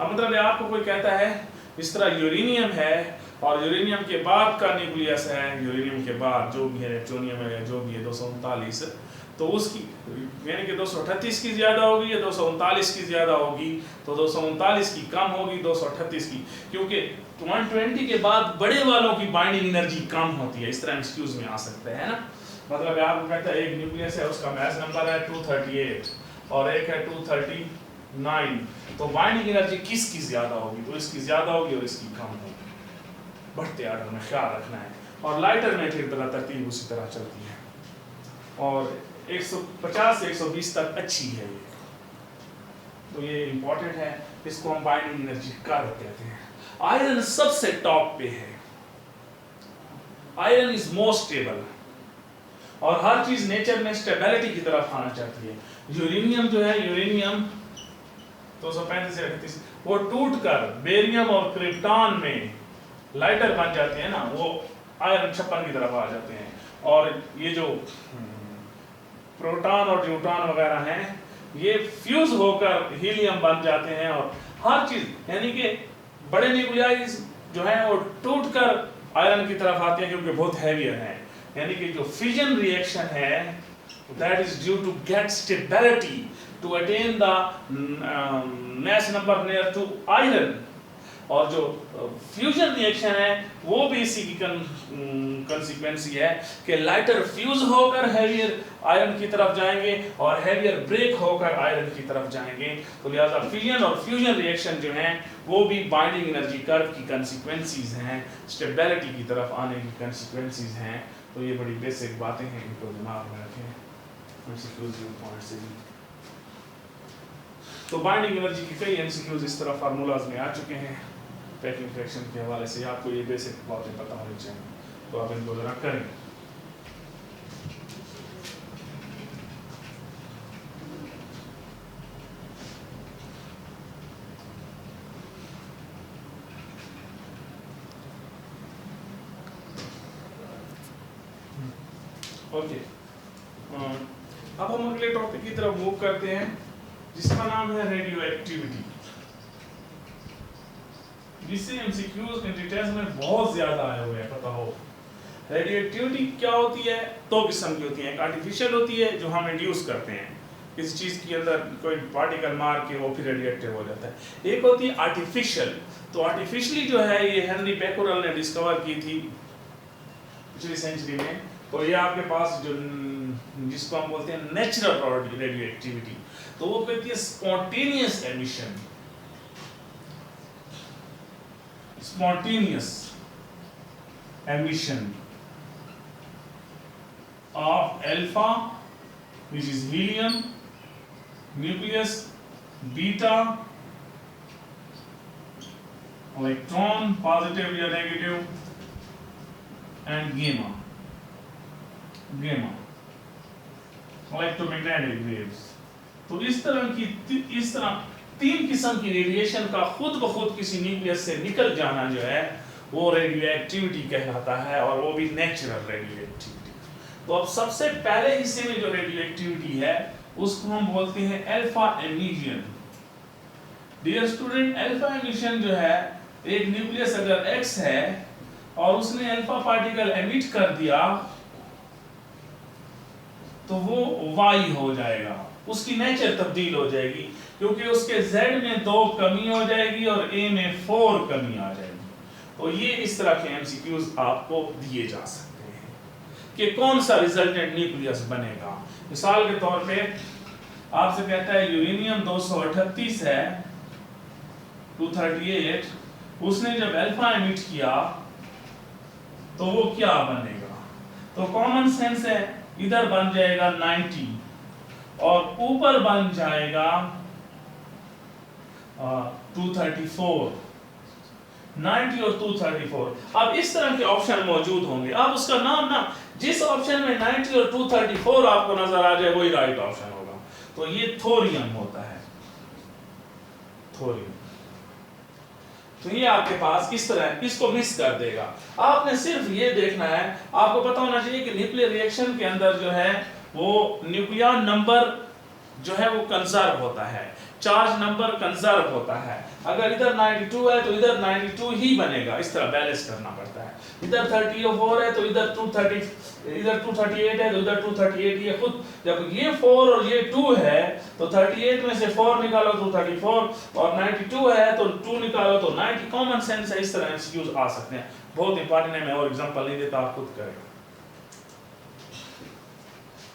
अब मतलब आपको कोई कहता है इस तरह यूरेनियम है और यूरेनियम के बाद का न्यूक्लियस है, यूरेनियम के बाद जो भी है, नेप्टूनियम है, जो भी है 239, तो उसकी यानी कि 238 की ज्यादा होगी या 239 की ज्यादा होगी, तो 239 की कम होगी 238 की, क्योंकि 120 के बाद बड़े वालों की बाइंडिंग एनर्जी कम होती है। इस तरह एक्सक्यूज में आ सकते हैं ना, मतलब आपको कहता है एक न्यूक्लियस है, उसका मैस नंबर है 238 और एक है 239, तो बाइंडिंग एनर्जी किसकी ज्यादा होगी, तो इसकी ज्यादा होगी और इसकी कम होगी। बढ़ते ऑर्डर में ख्याल रखना है। और लाइटर में फिर तरह तरतीब उसी तरह चलती है, और 150 से 120 तक अच्छी है ये। तो ये इंपॉर्टेंट है, इसको हम बाइंडिंग एनर्जी कर्व कहते हैं। आयरन सबसे टॉप पे है, आयरन इज मोस्ट स्टेबल, और हर चीज नेचर में स्टेबिलिटी की तरफ आना चाहती है। यूरेनियम जो है, यूरेनियम 235 से 38 वो टूट कर बेरियम और क्रिप्टॉन में लाइटर बन जाते हैं ना, वो आयरन 56 की तरफ आ जाते हैं। और ये जो प्रोटॉन और न्यूट्रॉन वगैरह हैं, ये फ्यूज होकर हीलियम बन जाते हैं, और हर चीज यानी कि बड़े न्यूक्लियाई जो है वो टूट कर आयरन की तरफ आते हैं क्योंकि बहुत हैवियर है। यानी कि जो फिजन रिएक्शन है that is due to get stability to attain the mass number near to iron, और जो फ्यूजन रिएक्शन है वो भी इसी की कंसिक्वेंसी है कि लाइटर फ्यूज होकर हैवियर आयरन की तरफ जाएंगे और हैवियर ब्रेक होकर आयरन की तरफ जाएंगे। तो लिहाजा फिजन और फ्यूजन रिएक्शन जो हैं वो भी बाइंडिंग एनर्जी कर्व की कंसिक्वेंसीज हैं, स्टेबिलिटी की तरफ आने की कंसिक्वेंसीज हैं। तो ये बड़ी बेसिक बातें हैं, इनको दिमाग में रखें। तो बाइंडिंग एनर्जी की कई एमसीक्यूज इस तरह फार्मूलाज में आ चुके हैं पैकिंग फ्रैक्शन के हवाले से, आपको ये बेसिक बातें पता होनी चाहिए, तो आप इनको जरा करें। ओके, अब हम अगले टॉपिक की तरफ मूव करते हैं जिसका नाम है रेडियो एक्टिविटी, जिससे एमसीक्यूज टेस्ट में बहुत ज्यादा आए हुए हैं, पता हो। रेडियो एक्टिविटी क्या होती है? दो किस्म की होती है, एक आर्टिफिशियल होती है जो हम इंड्यूस करते हैं, किसी चीज के अंदर कोई पार्टिकल मार के वो फिर रेडियो एक्टिव हो जाता है। एक होती है आर्टिफिशियल, तो आर्टिफिशियली जो है ये हेनरी बैकोरल ने डिस्कवर की थी पिछली सेंचुरी में। तो ये आपके पास जो जिसको हम बोलते हैं नेचुरल रेडियो एक्टिविटी, तो वो कहती है spontaneous emission, spontaneous emission of alpha, which is helium, nucleus, beta, electron, positive or negative, and gamma, electromagnetic waves। तो इस तरह तीन किस्म की रेडिएशन का खुद ब खुद किसी न्यूक्लियस से निकल जाना जो है वो रेडियो एक्टिविटी कहलाता है, और वो भी नेचुरल रेडियो एक्टिविटी। तो अब सबसे पहले हिस्से में जो रेडियो एक्टिविटी है उसको हम बोलते हैं alpha emission. Dear student, alpha emission जो है, एक न्यूक्लियस अगर X है और उसने अल्फा पार्टिकल एमिट कर दिया तो वो Y हो जाएगा, उसकी नेचर तब्दील हो जाएगी, क्योंकि उसके Z में 2 कमी हो जाएगी और A में 4 कमी आ जाएगी। तो ये इस तरह के एमसीक्यूज आपको दिए जा सकते हैं कि कौन सा रिजल्टेंट न्यूक्लियस बनेगा। मिसाल के तौर पे आपसे कहता है यूरेनियम 238 है 238, उसने जब अल्फा एमिट किया तो वो क्या बनेगा? तो कॉमन सेंस है, इधर बन जाएगा 90 और ऊपर बन जाएगा 234, 90 और 234। अब इस तरह के ऑप्शन मौजूद होंगे, अब उसका नाम ना जिस ऑप्शन में 90 और 234 आपको नजर आ जाए वही राइट ऑप्शन होगा। तो ये थोरियम होता है, थोरियम। तो ये आपके पास इस तरह इसको मिस कर देगा। आपने सिर्फ ये देखना है, आपको पता होना चाहिए कि न्यूक्लियर रिएक्शन के अंदर जो है वो न्यूक्लियर नंबर जो है वो कंजर्व होता है, चार्ज नंबर कंजर्व होता है। अगर इधर 92 है तो इधर 92 ही बनेगा, इस तरह बैलेंस करना पड़ता है। इधर 34 है तो इधर 238 है तो इधर 238। ये खुद जब ये 4 और ये 2 है तो 38 में से 4 निकालो तो 34, और 92 है तो 2 निकालो तो 90। कॉमन सेंस है, इस तरह एमसीक्यूज आ सकते हैं। बहुत इंपॉर्टेंट है, मैं और एग्जांपल नहीं देता, आप खुद करें।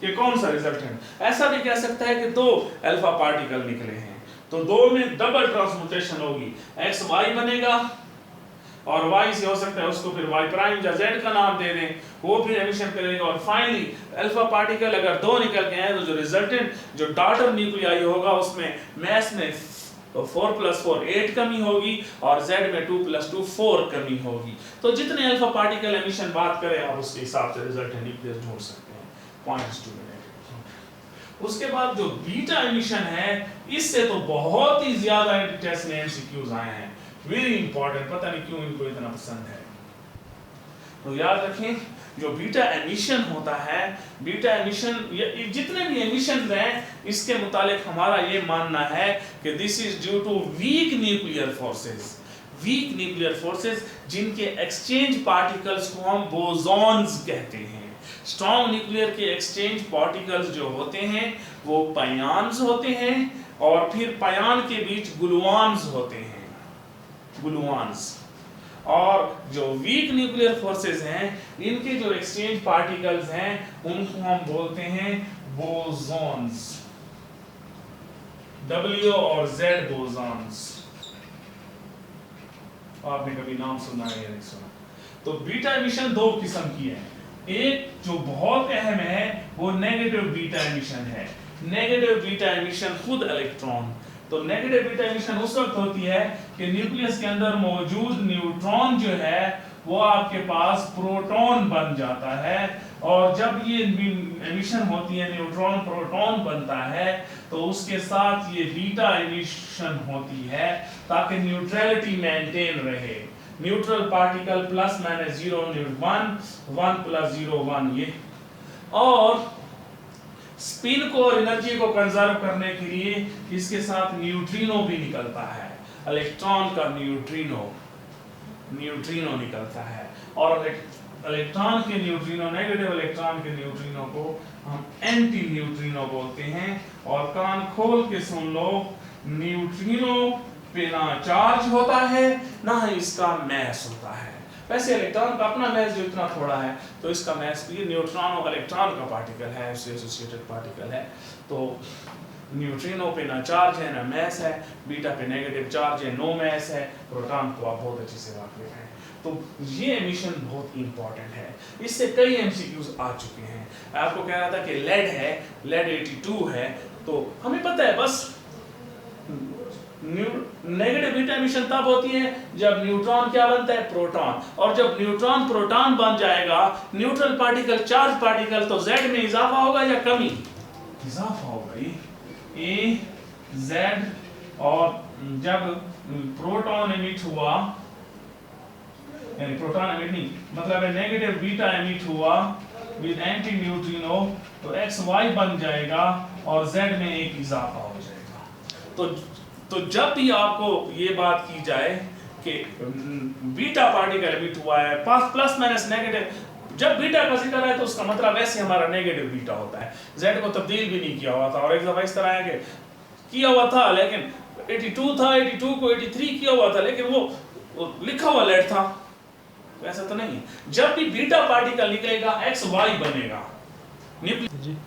ये कौन सा रिजल्ट है? ऐसा भी कह सकता है कि 2 अल्फा पार्टिकल निकले हैं तो 2 में डबल ट्रांसम्यूटेशन होगी, XY बनेगा और y से हो सकता है उसको फिर y प्राइम या z का नाम दे दें, वो फिर एमिशन करेगा। और फाइनली अल्फा पार्टिकल अगर 2 निकल के आए तो जो रिजल्टेंट जो डॉटर न्यूक्लियाई होगा उसमें मैस में 4 + 4 8 कमी होगी और z में 2 + 2 4 कमी होगी। तो जितने अल्फा पार्टिकल एमिशन बात करें आप उसके हिसाब से रिजल्टेंट न्यूक्लियस ढूंढ सकते हैं, पॉइंट्स टू। उसके बाद जो बीटा एमिशन है, इससे तो बहुत ही ज्यादा टेस्ट में एमसीक्यूज आए हैं, वेरी इंपॉर्टेंट, पता नहीं क्यों इनको इतना पसंद है। तो याद रखें जो बीटा एमिशन होता है, बीटा एमिशन जितने भी एमिशन हैं इसके मुतालिक हमारा ये मानना है कि this is due to weak nuclear forces, weak nuclear forces जिनके एक्सचेंज पार्टिकल्स को हम बोसॉन्स कहते हैं। स्ट्रॉन्ग न्यूक्लियर के एक्सचेंज पार्टिकल्स जो होते हैं वो पायन्स होते हैं और फिर पायन के बीच ग्लूऑन्स होते हैं, ग्लूऑन्स। और जो वीक न्यूक्लियर फोर्सेस हैं इनके जो एक्सचेंज पार्टिकल्स हैं उनको हम बोलते हैं बोसॉन्स, W और Z बोसॉन्स। आपने कभी नाम सुना है या नहीं सुना? तो बीटा एमिशन 2 किस्म की है, एक जो बहुत अहम है वो नेगेटिव बीटा एमिशन है। नेगेटिव बीटा एमिशन खुद इलेक्ट्रॉन, तो नेगेटिव बीटा एमिशन उस वक्त होती है कि न्यूक्लियस के अंदर मौजूद न्यूट्रॉन जो है वो आपके पास प्रोटॉन बन जाता है, और जब ये एमिशन होती है न्यूट्रॉन प्रोटॉन बनता है तो उसके साथ ये बीटा एमिशन होती है ताकि न्यूट्रलिटी मेंटेन रहे। न्यूट्रल पार्टिकल ±0 1 1 + 0 1 ये, और स्पिन को और एनर्जी को कंजर्व करने के लिए इसके साथ न्यूट्रिनो भी निकलता है, इलेक्ट्रॉन का न्यूट्रिनो निकलता है। और इलेक्ट्रॉन के न्यूट्रिनो, नेगेटिव इलेक्ट्रॉन के न्यूट्रिनो को हम एंटी न्यूट्रिनो बोलते हैं। और कान खोल के सुन लो, न्यूट्रिनो पे ना चार्ज होता है ना ही इसका मैस होता है। वैसे इलेक्ट्रॉन का अपना मैस जो इतना थोड़ा है तो इसका मैस भी, न्यूट्रॉन और इलेक्ट्रॉन का पार्टिकल है, इससे एसोसिएटेड पार्टिकल है। तो न्यूट्रिनो पे ना चार्ज है ना मैस है, बीटा पे नेगेटिव चार्ज है, नो मैस है, प्रोटॉन को आप बहुत अच्छे से वाकिफ हैं। तो ये एमिशन बहुत इंपॉर्टेंट है, इससे कई एमसीक्यूज आ चुके हैं। आपको कह रहा था कि लेड है, लेड 82 है, तो हमें पता है बस नेगेटिव बीटा एमिशन तब होती है जब न्यूट्रॉन क्या बनता है, प्रोटॉन, और जब न्यूट्रॉन प्रोटॉन बन जाएगा न्यूट्रल पार्टिकल चार्ज पार्टिकल तो Z में इजाफा होगा या कमी, इजाफा होगा। ये Z, और जब प्रोटॉन एमिट हुआ, यानी प्रोटॉन एमिट नहीं मतलब नेगेटिव बीटा एमिट हुआ विद एंटी न्यूट्रिनो तो XY बन जाएगा और Z में एक इजाफा हो जाएगा। तो जब भी आपको ये बात की जाए कि बीटा पार्टिकल एमिट हुआ है प्लस माइनस नेगेटिव, जब बीटा का जिक्र है तो उसका मतलब वैसे हमारा नेगेटिव बीटा होता है, Z को तब्दील भी नहीं किया हुआ था। और एक दफा इस तरह है कि किया हुआ था लेकिन 82 था, 82 को 83 किया हुआ था लेकिन वो लिखा हुआ लेट था, तो ऐसा तो नहीं है। जब भी बीटा पार्टिकल निकलेगा XY बनेगा। जी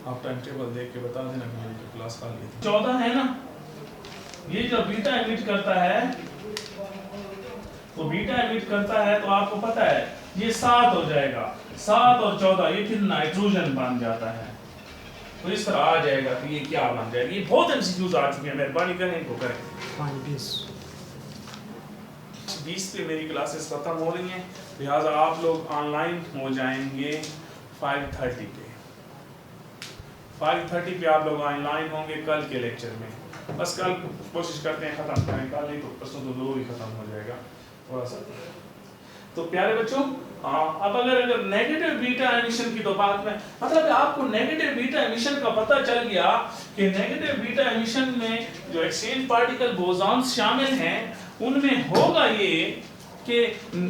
आप टाइम टेबल देख के बता देना कि मेरी क्लास खा ली थी। 14 है ना, ये जो बीटा एमिट करता है तो बीटा एमिट करता है तो आपको पता है ये 7 हो जाएगा, 7 और 14 ये फिर नाइट्रोजन बन जाता है। तो इस तरह आ जाएगा कि ये क्या बन जाएगा। ये बहुत एमसीक्यूज आ चुके हैं, मेहरबानी करें इनको करें। 20 पे मेरी क्लासेस खत्म हो रही हैं, लिहाजा आप लोग ऑनलाइन हो जाएंगे 5:30 पे। 5:30 पे आप लोग ऑनलाइन होंगे कल के लेक्चर में। बस कल कोशिश करते हैं ख़त्म करें, कल नहीं तो परसों तो जरूर ही ख़त्म हो जाएगा थोड़ा सा। तो प्यारे बच्चों, अब अगर नेगेटिव बीटा एमिशन की तो बात में मतलब आपको नेगेटिव बीटा एमिशन का पता चल गया कि नेगेटिव बीटा एमिशन में जो एक्सचेंज पार्टिकल बोसॉन्स शामिल हैं उनमें होगा ये कि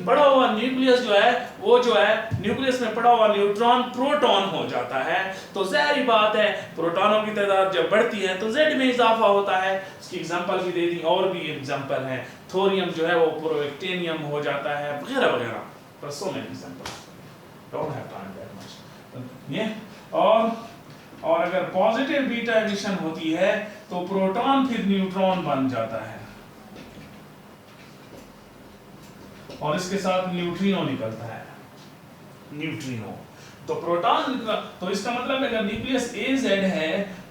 पड़ा हुआ न्यूक्लियस जो है वो जो है न्यूक्लियस में पड़ा हुआ न्यूट्रॉन प्रोटॉन हो जाता है। तो ज़ाहिर बात है प्रोटॉनों की तादाद जब बढ़ती है तो Z में इजाफा होता है। इसकी एग्जांपल भी दे दी, और भी एग्जांपल है, थोरियम जो है वो प्रोएक्टेनियम हो जाता है वगैरह वगैरह, पर so many examples, don't have time that much. ये और अगर पॉजिटिव बीटा एमिशन होती है तो प्रोटॉन फिर न्यूट्रॉन बन जाता है। और इसके साथ न्यूट्रिनो निकलता है, न्यूट्रिनो। तो प्रोटॉन, तो इसका मतलब है अगर न्यूक्लियस AZ है,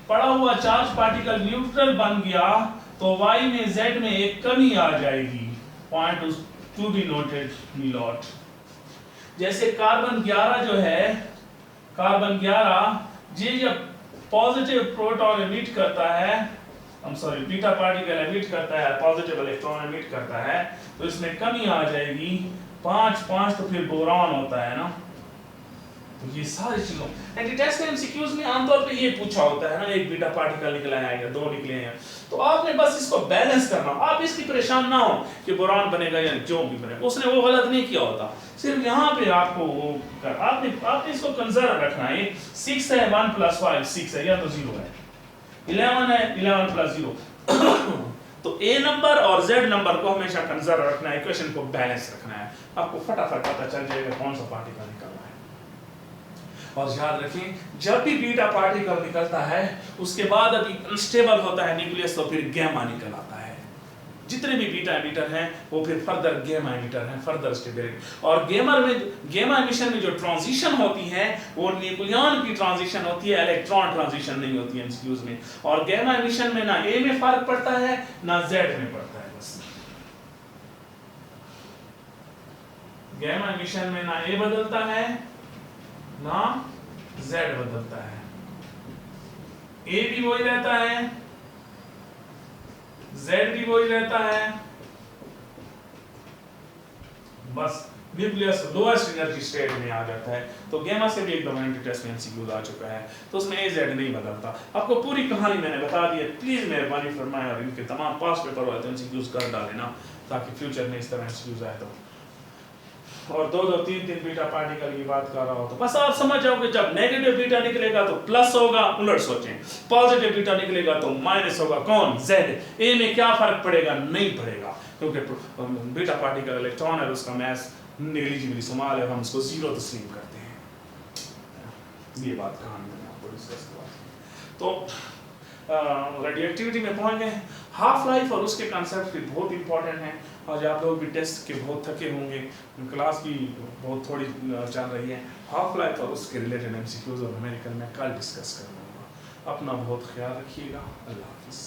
पड़ा हुआ चार्ज पार्टिकल न्यूट्रल बन गया, तो Y में Z में एक कमी आ जाएगी, point to be noted not. जैसे कार्बन 11 जो है, कार्बन 11 ये जब पॉजिटिव प्रोटॉन एमिट करता है, बीटा पार्टिकल एमिट करता है, पॉजिटिव इलेक्ट्रॉन एमिट करता है, तो इसमें कमी आ जाएगी 5 तो फिर बोरॉन होता है ना। तो ये सारी चीजों टेस्ट में एमसीक्यूज में आमतौर पे ये पूछा होता है ना, एक बीटा पार्टिकल निकला है या 2 निकले हैं, तो आपने बस इसको बैलेंस करना, आप इसकी परेशान ना हो कि बोरॉन बनेगा या जो भी बनेगा, उसने वो गलत नहीं किया होता, सिर्फ यहाँ पे आपको वो आपने इसको कंजर्व रखना है। 6 है 1 + 5 6 है, या तो 0 है, 11 है 11 + 0 तो A नंबर और Z नंबर को हमेशा कंजर्व रखना है, इक्वेशन को बैलेंस रखना है, आपको फटाफट पता चल जाएगा कौन सा पार्टिकल निकल रहा है। और याद रखें, जब भी बीटा पार्टिकल निकलता है उसके बाद अभी अनस्टेबल होता है न्यूक्लियस, तो फिर गैमा निकल आता है। जितने भी बीटा एमिटर हैं वो फिर फर्दर गैमा एमिटर हैं, फर्दर स्टेबिलिटी। और गैमा एमिशन में जो ट्रांजिशन होती है वो न्यूक्लियन की ट्रांजिशन होती है, इलेक्ट्रॉन ट्रांजिशन नहीं होती है एमसीक्यूज में। और गैमा एमिशन में ना ए में फर्क पड़ता है ना जेड में पड़ता है, बस गैमा एमिशन में ना ए बदलता है ना Z बदलता है, A भी वही रहता है, Z भी वही रहता है, बस न्यूक्लियस लोएस्ट एनर्जी स्टेट में आ जाता है। तो गैमा से भी एक दफा टेस्ट में एमसीक्यूज आ चुका है, तो उसमें AZ नहीं बदलता। आपको पूरी कहानी मैंने बता दी है, प्लीज मेहरबानी फरमाएं और इनके तमाम पास पेपर हुए तो एमसीक्यूज कर डालेना, ताकि फ्यूचर में इस तरह एमसीक्यूज आए तो। और 2 3 बीटा पार्टिकल की बात कर रहा हो तो बस आप समझ जाओगे, जब नेगेटिव बीटा निकलेगा तो प्लस होगा, उलट सोचें, पॉजिटिव बीटा निकलेगा तो माइनस होगा, कौन Z। A में क्या फर्क पड़ेगा, नहीं पड़ेगा, क्योंकि बीटा पार्टिकल इलेक्ट्रॉन है, उसका मास नेग्लिजिबली स्मॉल है, हम उसको 0 तस्लीम करते हैं। ये बात कहानी मैंने आपको डिस्कस किया। तो रेडियोएक्टिविटी में पहुंच गए, हाफ लाइफ और उसके कॉन्सेप्ट भी बहुत इंपॉर्टेंट हैं। आज आप लोग भी टेस्ट के बहुत थके होंगे, क्लास भी बहुत थोड़ी चल रही है, हाफ लाइफ और उसके रिलेटेड एमसीक्यूज और न्यूमेरिकल में कल डिस्कस करूँगा। अपना बहुत ख्याल रखिएगा, अल्लाह हाफिज़।